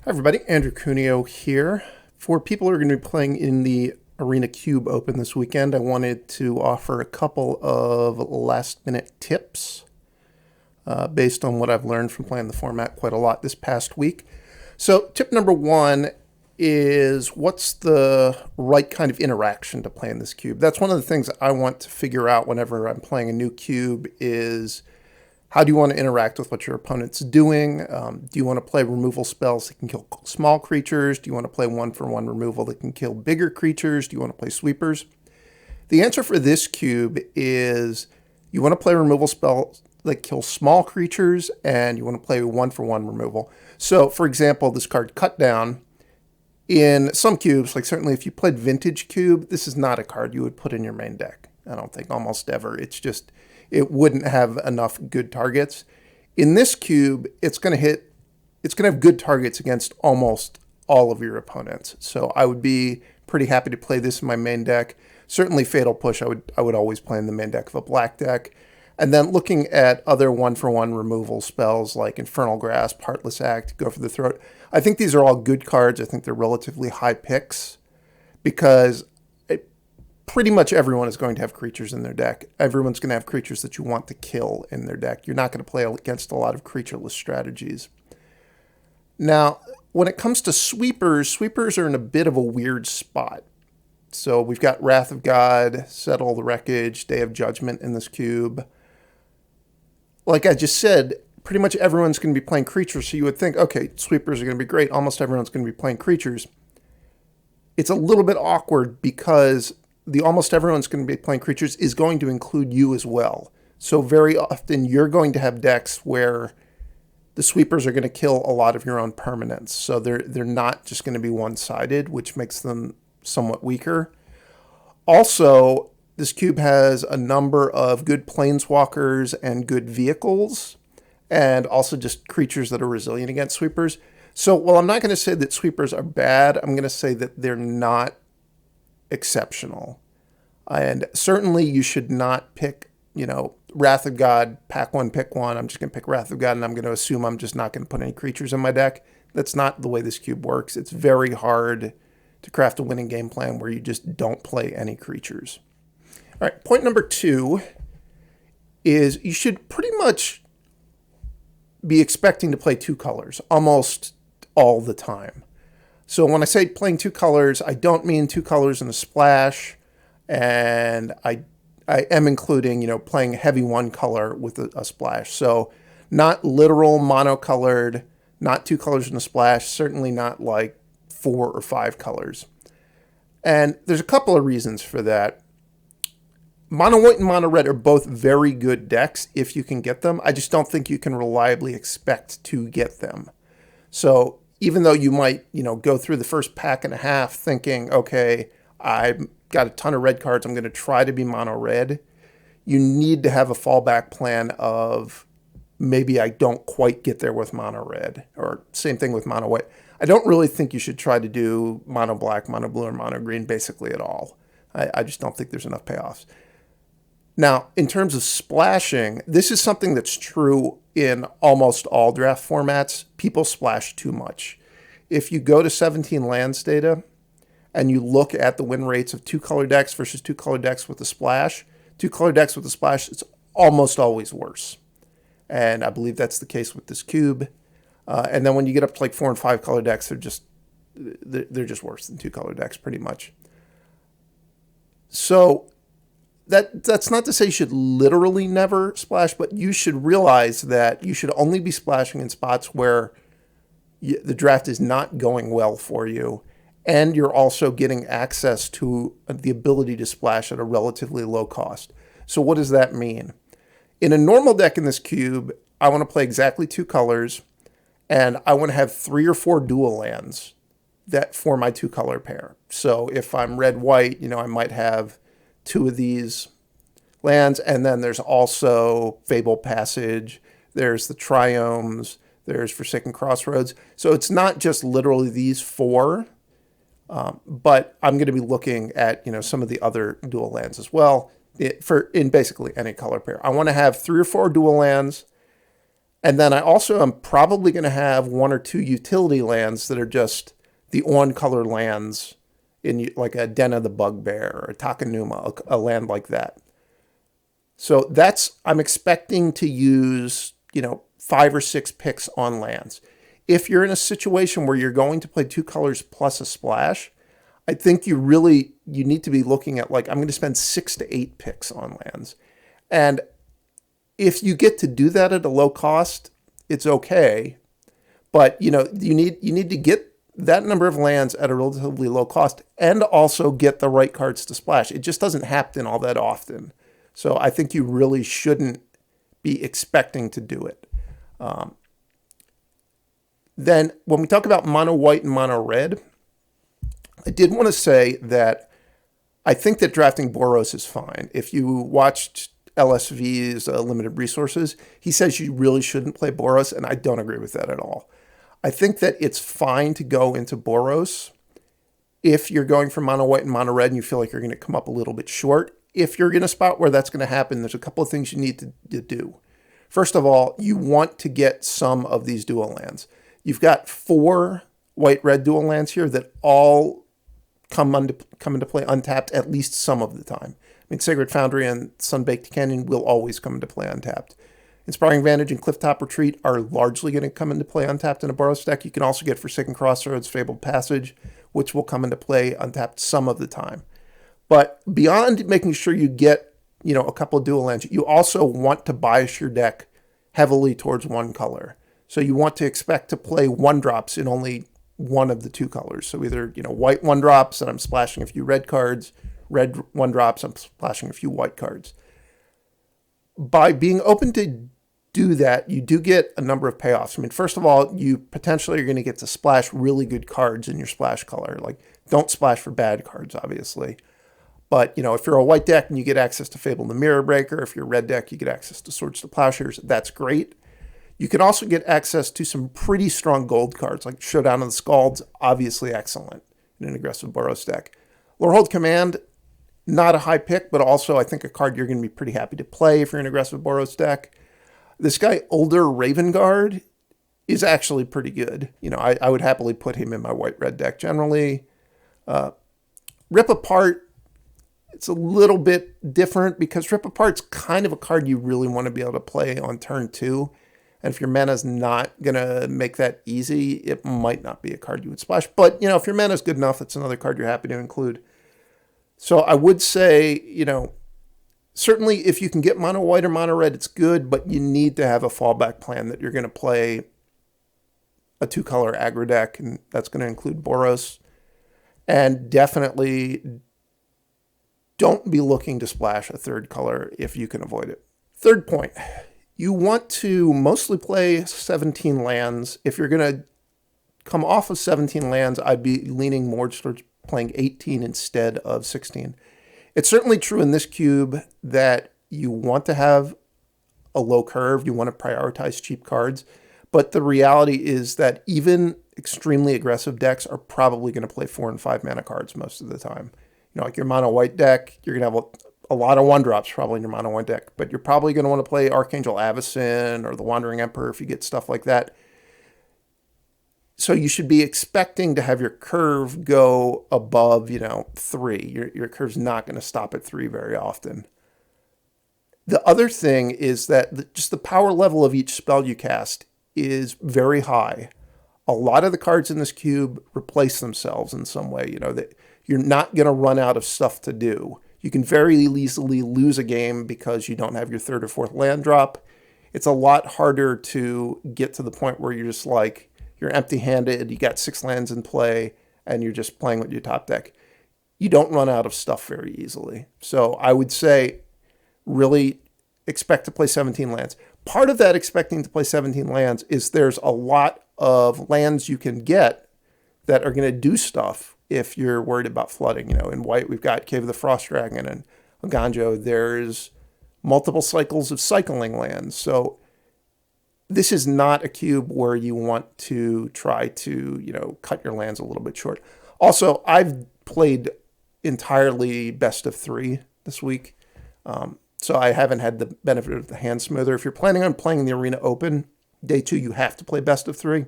Hi everybody, Andrew Cuneo here. For people who are going to be playing in the Arena Cube Open this weekend, I wanted to offer a couple of last minute tips based on what I've learned from playing the format quite a lot this past week. So tip number one is, what's the right kind of interaction to play in this cube? That's one of the things I want to figure out whenever I'm playing a new cube is, how do you want to interact with what your opponent's doing? Do you want to play removal spells that can kill small creatures? Do you want to play one-for-one removal that can kill bigger creatures? Do you want to play sweepers? The answer for this cube is you want to play removal spells that kill small creatures, and you want to play one-for-one removal. So, for example, this card, Cut Down, in some cubes, like certainly if you played Vintage Cube, this is not a card you would put in your main deck. I don't think, almost ever. It's just, it wouldn't have enough good targets. In this cube, it's going to have good targets against almost all of your opponents. So I would be pretty happy to play this in my main deck. Certainly Fatal Push, I would always play in the main deck of a black deck. And then looking at other one-for-one removal spells like Infernal Grasp, Heartless Act, Go for the Throat, I think these are all good cards. I think they're relatively high picks because pretty much everyone is going to have creatures in their deck. Everyone's going to have creatures that you want to kill in their deck. You're not going to play against a lot of creatureless strategies. Now, when it comes to sweepers, sweepers are in a bit of a weird spot. So we've got Wrath of God, Settle the Wreckage, Day of Judgment in this cube. Like I just said, pretty much everyone's going to be playing creatures, so you would think, okay, sweepers are going to be great. Almost everyone's going to be playing creatures. It's a little bit awkward because the almost everyone's going to be playing creatures is going to include you as well. So very often you're going to have decks where the sweepers are going to kill a lot of your own permanents. So they're not just going to be one-sided, which makes them somewhat weaker. Also, this cube has a number of good planeswalkers and good vehicles, and also just creatures that are resilient against sweepers. So while I'm not going to say that sweepers are bad, I'm going to say that they're not exceptional. And certainly you should not pick, Wrath of God, pack one, pick one. I'm just going to pick Wrath of God, and I'm going to assume I'm just not going to put any creatures in my deck. That's not the way this cube works. It's very hard to craft a winning game plan where you just don't play any creatures. All right, point number two is you should pretty much be expecting to play two colors almost all the time. So when I say playing two colors, I don't mean two colors in a splash, and I am including, playing heavy one color with a splash. So not literal monocolored, not two colors in a splash, certainly not like 4 or 5 colors. And there's a couple of reasons for that. Mono white and mono red are both very good decks if you can get them. I just don't think you can reliably expect to get them. So even though you might, go through the first pack and a half thinking, okay, I've got a ton of red cards, I'm going to try to be mono red, you need to have a fallback plan of maybe I don't quite get there with mono red, or same thing with mono white. I don't really think you should try to do mono black, mono blue, or mono green basically at all. I just don't think there's enough payoffs. Now, in terms of splashing, this is something that's true in almost all draft formats. People splash too much. If you go to 17 lands data and you look at the win rates of two-color decks versus two-color decks with a splash, two-color decks with a splash, it's almost always worse. And I believe that's the case with this cube. And then when you get up to like 4 and 5 color decks, they're just worse than two-color decks pretty much. So that's not to say you should literally never splash, but you should realize that you should only be splashing in spots where the draft is not going well for you, and you're also getting access to the ability to splash at a relatively low cost. So what does that mean? In a normal deck in this cube, I want to play exactly 2 colors, and I want to have 3 or 4 dual lands that for my 2-color pair. So if I'm red-white, I might have 2 of these lands, and then there's also Fable Passage, there's the Triomes, there's Forsaken Crossroads. So it's not just literally these 4, but I'm going to be looking at some of the other dual lands as well in basically any color pair. I want to have 3 or 4 dual lands, And then I also am probably going to have one or two utility lands that are just the on-color lands in like a Den of the Bugbear or a Takenuma, a land like that. So I'm expecting to use, 5 or 6 picks on lands. If you're in a situation where you're going to play 2 colors plus a splash, I think you need to be looking at I'm going to spend 6 to 8 picks on lands. And if you get to do that at a low cost, it's okay. But, you need to get that number of lands at a relatively low cost and also get the right cards to splash. It just doesn't happen all that often. So I think you really shouldn't be expecting to do it. Then when we talk about mono white and mono red, I did want to say that I think that drafting Boros is fine. If you watched LSV's Limited Resources, he says you really shouldn't play Boros, and I don't agree with that at all. I think that it's fine to go into Boros if you're going for mono white and mono red and you feel like you're going to come up a little bit short. If you're in a spot where that's going to happen, there's a couple of things you need to do. First of all, you want to get some of these dual lands. You've got 4 white-red dual lands here that all come into play untapped at least some of the time. I mean, Sacred Foundry and Sunbaked Canyon will always come into play untapped. Inspiring Vantage and Clifftop Retreat are largely going to come into play untapped in a Boros deck. You can also get Forsaken Crossroads, Fabled Passage, which will come into play untapped some of the time. But beyond making sure you get, a couple of dual lands, you also want to bias your deck heavily towards one color. So you want to expect to play 1-drops in only one of the 2 colors. So either, white 1-drops and I'm splashing a few red cards, red 1-drops, I'm splashing a few white cards. By being open to do that, you do get a number of payoffs. I mean, first of all, you potentially are going to get to splash really good cards in your splash color. Don't splash for bad cards, obviously. But, if you're a white deck and you get access to Fable the Mirror Breaker, if you're a red deck, you get access to Swords to Plowshares, that's great. You can also get access to some pretty strong gold cards, like Showdown of the Scalds, obviously excellent in an aggressive Boros deck. Lorehold Command, not a high pick, but also I think a card you're going to be pretty happy to play if you're an aggressive Boros deck. This guy, Older Ravenguard, is actually pretty good. I would happily put him in my white-red deck generally. Rip Apart, it's a little bit different because Rip Apart's kind of a card you really want to be able to play on turn 2. And if your mana's not going to make that easy, it might not be a card you would splash. But, if your mana's good enough, it's another card you're happy to include. So I would say, certainly if you can get mono white or mono red, it's good, but you need to have a fallback plan that you're going to play a 2-color aggro deck, and that's going to include Boros. And definitely don't be looking to splash a 3rd color if you can avoid it. Third point. You want to mostly play 17 lands. If you're going to come off of 17 lands, I'd be leaning more towards playing 18 instead of 16. It's certainly true in this cube that you want to have a low curve. You want to prioritize cheap cards. But the reality is that even extremely aggressive decks are probably going to play 4 and 5 mana cards most of the time. Like your mono white deck, you're going to have a lot of 1-drops probably in your mono white deck, but you're probably going to want to play Archangel Avacyn or the Wandering Emperor if you get stuff like that. So you should be expecting to have your curve go above, 3. Your curve's not going to stop at 3 very often. The other thing is that just the power level of each spell you cast is very high. A lot of the cards in this cube replace themselves in some way, that you're not going to run out of stuff to do. You can very easily lose a game because you don't have your 3rd or 4th land drop. It's a lot harder to get to the point where you're just you're empty-handed, you got 6 lands in play, and you're just playing with your top deck. You don't run out of stuff very easily. So I would say really expect to play 17 lands. Part of that expecting to play 17 lands is there's a lot of lands you can get that are going to do stuff if you're worried about flooding. In white, we've got Cave of the Frost Dragon and Oganjo. There's multiple cycles of cycling lands. So this is not a cube where you want to try to, cut your lands a little bit short. Also, I've played entirely best of 3 this week. So I haven't had the benefit of the hand smoother. If you're planning on playing the Arena Open, Day 2, you have to play best of 3.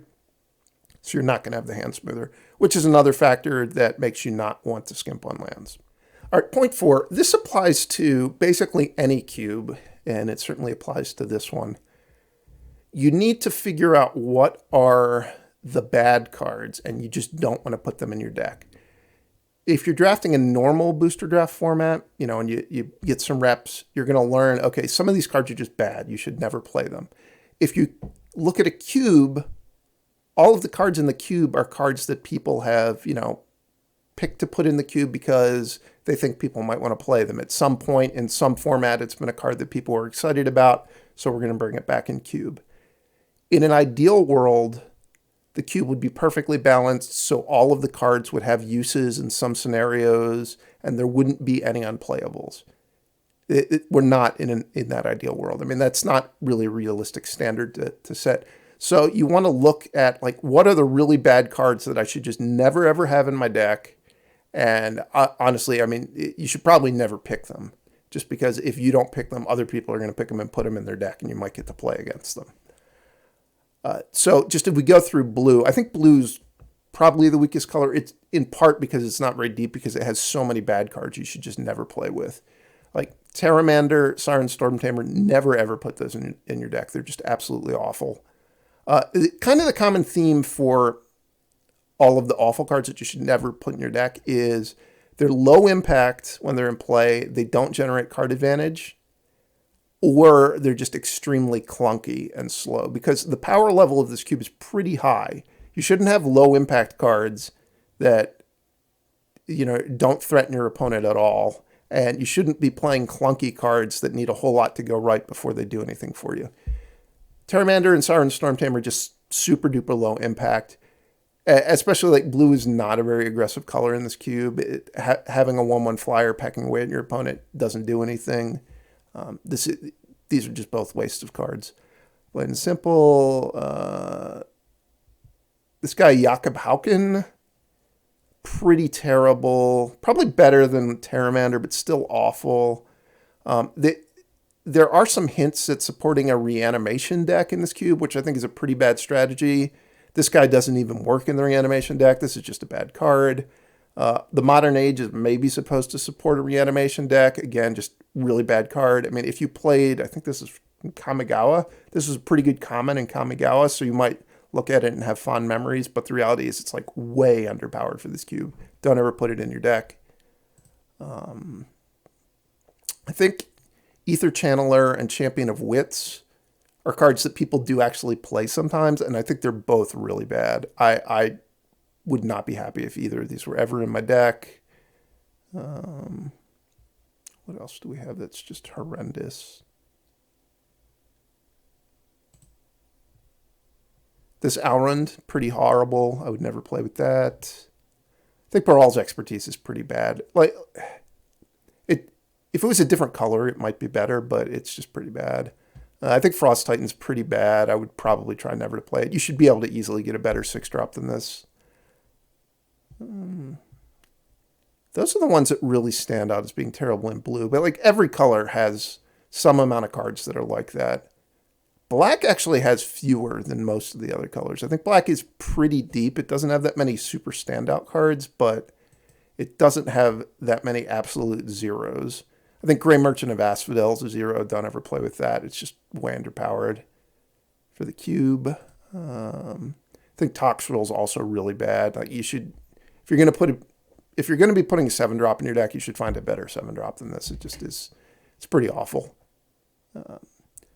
So you're not going to have the hand smoother, which is another factor that makes you not want to skimp on lands. All right, point 4. This applies to basically any cube, and it certainly applies to this one. You need to figure out what are the bad cards, and you just don't want to put them in your deck. If you're drafting a normal booster draft format, and you get some reps, you're going to learn, okay, some of these cards are just bad. You should never play them. If you look at a cube, all of the cards in the cube are cards that people have, picked to put in the cube because they think people might want to play them. At some point in some format, it's been a card that people are excited about, so we're going to bring it back in cube. In an ideal world, the cube would be perfectly balanced, so all of the cards would have uses in some scenarios, and there wouldn't be any unplayables. We're not in that ideal world. I mean, that's not really a realistic standard to set. So you want to look at, what are the really bad cards that I should just never, ever have in my deck? And honestly, I mean, you should probably never pick them, just because if you don't pick them, other people are going to pick them and put them in their deck, and you might get to play against them. So just if we go through blue, I think blue's probably the weakest color. It's in part because it's not very deep, because it has so many bad cards you should just never play with. Like Pteramander, Siren Stormtamer, never ever put those in your deck. They're just absolutely awful. Kind of the common theme for all of the awful cards that you should never put in your deck is they're low impact when they're in play, they don't generate card advantage, or they're just extremely clunky and slow, because the power level of this cube is pretty high. You shouldn't have low impact cards that, don't threaten your opponent at all. And you shouldn't be playing clunky cards that need a whole lot to go right before they do anything for you. Pteramander and Siren Stormtamer are just super duper low impact. Especially blue is not a very aggressive color in this cube. Having a 1/1 flyer pecking away at your opponent doesn't do anything. These are just both wastes of cards. Plain and simple. This guy Jakob Hauken, pretty terrible. Probably better than Pteramander, but still awful. There are some hints at supporting a reanimation deck in this cube, which I think is a pretty bad strategy. This guy doesn't even work in the reanimation deck. This is just a bad card. The Modern Age is maybe supposed to support a reanimation deck. Again, just really bad card. I mean, if you played, I think this is Kamigawa. This is a pretty good common in Kamigawa, so you might look at it and have fond memories, but the reality is it's way underpowered for this cube. Don't ever put it in your deck. I think Ether Channeler and Champion of Wits are cards that people do actually play sometimes, and I think they're both really bad. I would not be happy if either of these were ever in my deck. What else do we have that's just horrendous? This Alrund, pretty horrible. I would never play with that. I think Baral's Expertise is pretty bad. If it was a different color, it might be better, but it's just pretty bad. I think Frost Titan's pretty bad. I would probably try never to play it. You should be able to easily get a better 6-drop than this. Those are the ones that really stand out as being terrible in blue. But every color has some amount of cards that are like that. Black actually has fewer than most of the other colors. I think black is pretty deep. It doesn't have that many super standout cards, but it doesn't have that many absolute zeros. I think Grey Merchant of Asphodel is a 0. Don't ever play with that. It's just way underpowered. For the cube, I think Toxrill is also really bad. You should, if you're going to be putting a 7-drop in your deck, you should find a better 7-drop than this. It just is, it's pretty awful.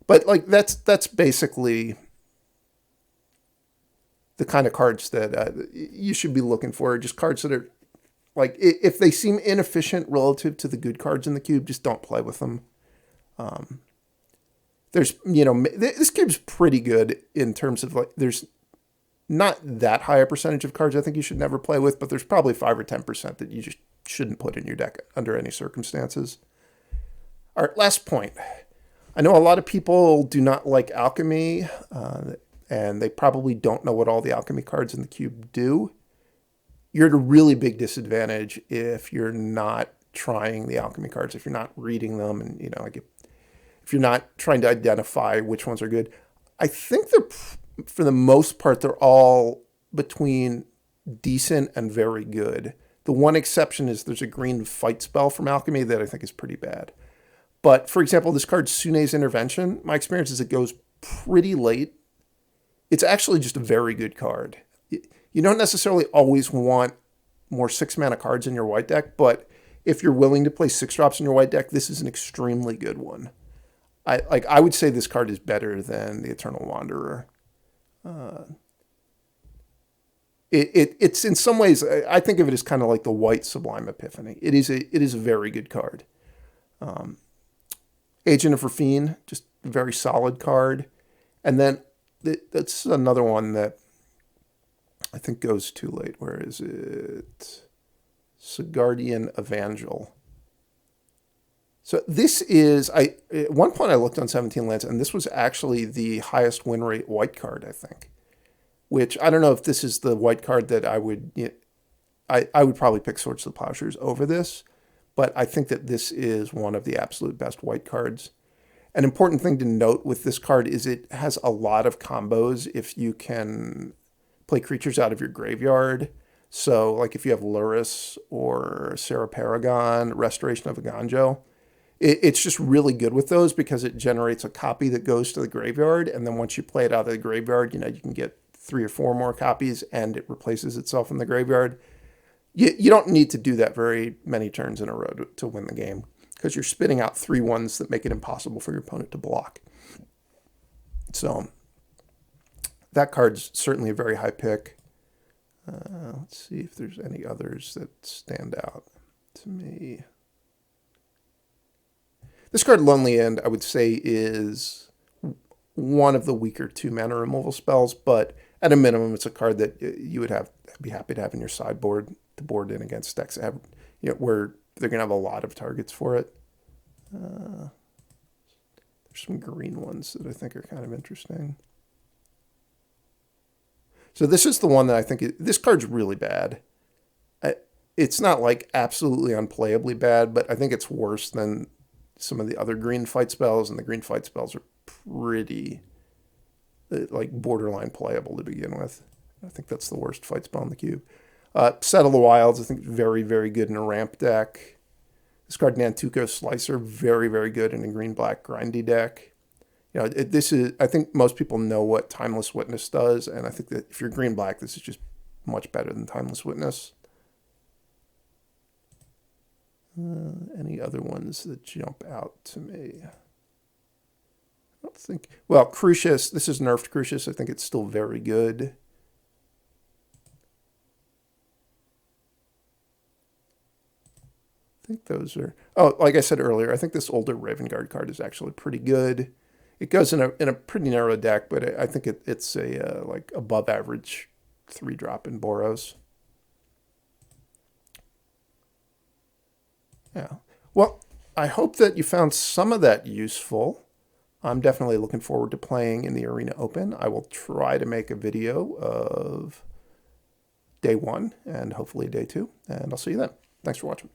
But that's basically the kind of cards that you should be looking for. Just cards that are if they seem inefficient relative to the good cards in the cube, just don't play with them. There's, this cube's pretty good in terms of there's not that high a percentage of cards I think you should never play with, but there's probably 5 or 10% that you just shouldn't put in your deck under any circumstances. All right, last point. I know a lot of people do not like alchemy, and they probably don't know what all the alchemy cards in the cube do. You're at a really big disadvantage if you're not trying the alchemy cards, if you're not reading them, and if you're not trying to identify which ones are good. I think for the most part, they're all between decent and very good. The one exception is there's a green fight spell from Alchemy that I think is pretty bad. But for example, this card, Sune's Intervention, my experience is it goes pretty late. It's actually just a very good card. You don't necessarily always want more 6-mana cards in your white deck, but if you're willing to play 6-drops in your white deck, this is an extremely good one. I would say this card is better than the Eternal Wanderer. It's in some ways, I think of it as kind of like the white Sublime Epiphany. It is a very good card. Agent of Rafine, just a very solid card. And then that's another one that I think goes too late. Where is it? Sigardian Evangel. So this is, at one point I looked on 17 Lands, and this was actually the highest win rate white card, I think. Which, I don't know if this is the white card that I would probably pick Swords to the Plowshares over this, but I think that this is one of the absolute best white cards. An important thing to note with this card is it has a lot of combos if you can play creatures out of your graveyard. So, like if you have Lurrus or Sarah Paragon, Restoration of Aganjo, it's just really good with those because it generates a copy that goes to the graveyard, and then once you play it out of the graveyard, you can get 3 or 4 more copies, and it replaces itself in the graveyard. You don't need to do that very many turns in a row to win the game because you're spitting out 3 ones that make it impossible for your opponent to block. So that card's certainly a very high pick. Let's see if there's any others that stand out to me. This card, Lonely End, I would say is one of the weaker 2-mana removal spells, but at a minimum, it's a card that you would be happy to have in your sideboard to board in against decks where they're going to have a lot of targets for it. There's some green ones that I think are kind of interesting. So this is the one that I think, this card's really bad. It's not like absolutely unplayably bad, but I think it's worse than some of the other green fight spells, and the green fight spells are pretty like borderline playable to begin with. I think that's the worst fight spell in the cube. Settle the Wilds, I think very, very good in a ramp deck. This card, Nantuko Slicer, very, very good in a green-black grindy deck. I think most people know what Timeless Witness does, and I think that if you're green-black, this is just much better than Timeless Witness. Any other ones that jump out to me? I don't think... Well, Crucius, this is nerfed Crucius. I think it's still very good. I think those are... Oh, like I said earlier, I think this older Raven Guard card is actually pretty good. It goes in a pretty narrow deck, but I think it's a like above average 3-drop in Boros. Yeah. Well, I hope that you found some of that useful. I'm definitely looking forward to playing in the Arena Open. I will try to make a video of day 1 and hopefully day 2, and I'll see you then. Thanks for watching.